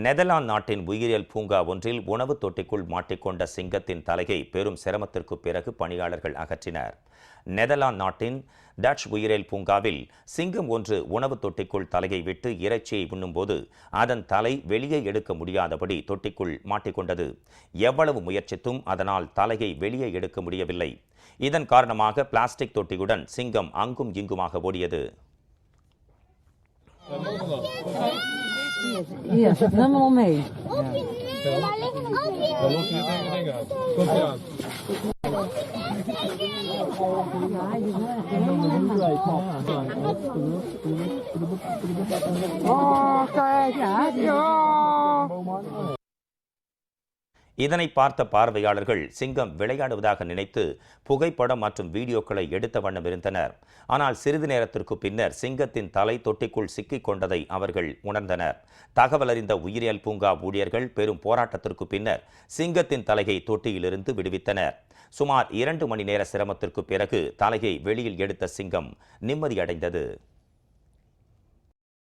Netherlands நாட்டின் உயிரியல் பூங்கா ஒன்றில் உணவு தொட்டிக்குள் மாட்டிக்கொண்ட சிங்கத்தின் தலையை பெரும் சிரமத்திற்கு பிறகு பணியாளர்கள் அகற்றினர். நெதர்லாந்து நாட்டின் டச் உயிரியல் பூங்காவில் சிங்கம் ஒன்று உணவு தொட்டிக்குள் தலையை விட்டு இறைச்சியை உண்ணும்போது அதன் தலை வெளியே எடுக்க முடியாதபடி தொட்டிக்குள் மாட்டிக்கொண்டது. எவ்வளவு முயற்சித்தும் அதனால் தலையை வெளியே எடுக்க முடியவில்லை. இதன் காரணமாக பிளாஸ்டிக் தொட்டியுடன் சிங்கம் அங்கும் இங்குமாக ஓடியது. Yes, helemaal mee. இதனை பார்த்த பார்வையாளர்கள் சிங்கம் விளையாடுவதாக நினைத்து புகைப்படம் மற்றும் வீடியோக்களை எடுத்த வண்ணம் இருந்தனர். ஆனால் சிறிது நேரத்திற்கு பின்னர் சிங்கத்தின் தலை தொட்டிக்குள் சிக்கிக் கொண்டதை அவர்கள் உணர்ந்தனர். தகவல் அறிந்த உயிரியல் பூங்கா ஊழியர்கள் பெரும் போராட்டத்திற்கு பின்னர் சிங்கத்தின் தலையை தொட்டியிலிருந்து விடுவித்தனர். சுமார் 2 மணி நேர சிரமத்திற்கு பிறகு தலையை வெளியில் எடுத்த சிங்கம் நிம்மதியடைந்தது.